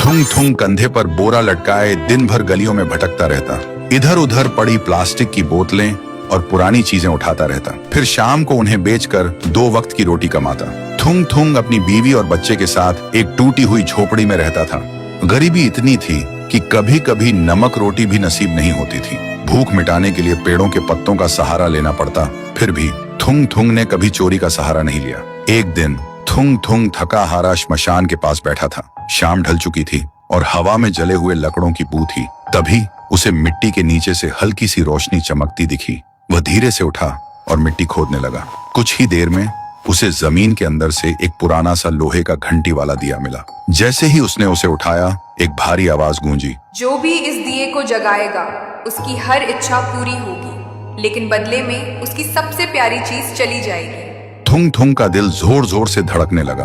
थुंग थुंग कंधे पर बोरा लटकाए दिन भर गलियों में भटकता रहता। इधर उधर पड़ी प्लास्टिक की बोतलें और पुरानी चीजें उठाता रहता। फिर शाम को उन्हें बेचकर 2 वक्त की रोटी कमाता। थुंग थुंग अपनी बीवी और बच्चे के साथ एक टूटी हुई झोपड़ी में रहता था। गरीबी इतनी थी कि कभी कभी नमक रोटी भी नसीब नहीं होती थी। भूख मिटाने के लिए पेड़ों के पत्तों का सहारा लेना पड़ता। फिर भी थुंग थुंग ने कभी चोरी का सहारा नहीं लिया। एक दिन थुंग थुंग थका हारा श्मशान के पास बैठा था। शाम ढल चुकी थी और हवा में जले हुए लकड़ों की बू थी। तभी उसे मिट्टी के नीचे से हल्की सी रोशनी चमकती दिखी। वह धीरे से उठा और मिट्टी खोदने लगा। कुछ ही देर में उसे जमीन के अंदर से एक पुराना सा लोहे का घंटी वाला दिया मिला। जैसे ही उसने उसे उठाया, एक भारी आवाज गूंजी, जो भी इस दिए को जगाएगा उसकी हर इच्छा पूरी होगी, लेकिन बदले में उसकी सबसे प्यारी चीज चली जाएगी। थुंग थुंग का दिल जोर जोर से धड़कने लगा।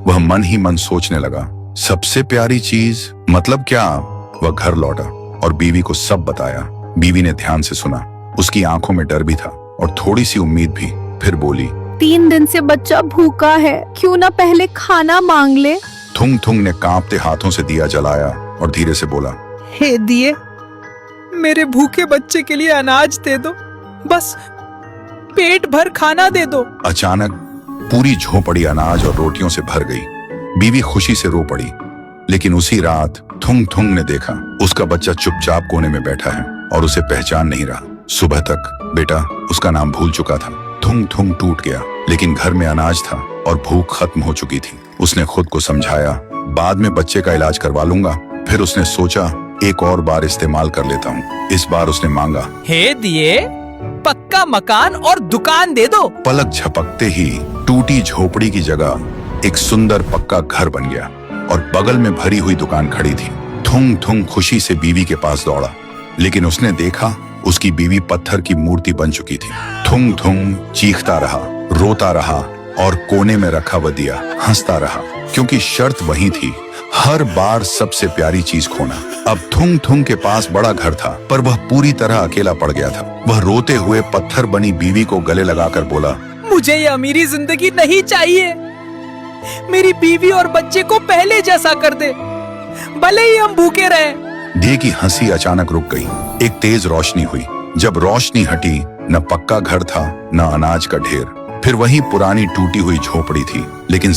वह मन ही मन सोचने लगा, सबसे प्यारी चीज मतलब क्या? वह घर लौटा और बीवी को सब बताया। बीवी ने ध्यान से सुना। उसकी आंखों में डर भी था और थोड़ी सी उम्मीद भी। फिर बोली, 3 दिन से बच्चा भूखा है, क्यों ना पहले खाना मांग ले। थुंग थुंग ने कांपते हाथों से दिया जलाया और धीरे से बोला, हे दिए, मेरे भूखे बच्चे के लिए अनाज दे दो, बस पेट भर खाना दे दो। अचानक पूरी झोपड़ी अनाज और रोटियों से भर गई। बीवी खुशी से रो पड़ी। लेकिन उसी रात थुंग थुंग ने देखा उसका बच्चा चुपचाप कोने में बैठा है और उसे पहचान नहीं रहा। सुबह तक बेटा उसका नाम भूल चुका था। थुंग थुंग टूट गया, लेकिन घर में अनाज था और भूख खत्म हो चुकी थी। उसने खुद को समझाया, बाद में बच्चे का इलाज करवा लूंगा। फिर उसने सोचा, एक और बार इस्तेमाल कर लेता हूँ। इस बार उसने मांगा, हे दिए, पक्का मकान और दुकान दे दो। पलक झपकते ही टूटी झोपड़ी की जगह एक सुंदर पक्का घर बन गया और बगल में भरी हुई दुकान खड़ी थी। थुंग थुंग खुशी से बीवी के पास दौड़ा, लेकिन उसने देखा उसकी बीवी पत्थर की मूर्ति बन चुकी थी। थुंग थुंग चीखता रहा, रोता रहा और कोने में रखा वह दिया हंसता रहा, क्योंकि शर्त वही थी, हर बार सबसे प्यारी चीज खोना। अब थुंग थुंग के पास बड़ा घर था, पर वह पूरी तरह अकेला पड़ गया था। वह रोते हुए पत्थर बनी बीवी को गले लगाकर बोला, मुझे ये अमीरी जिंदगी नहीं चाहिए। मेरी बीवी और बच्चे को पहले जैसा कर दे, भले ही हम भूखे रहें। दिए की हंसी अचानक रुक गई। एक तेज रोशनी हुई। जब रोशनी हटी, न पक्का घर था न अनाज का ढेर। फिर वही पुरानी टूटी हुई झोपड़ी थी, लेकिन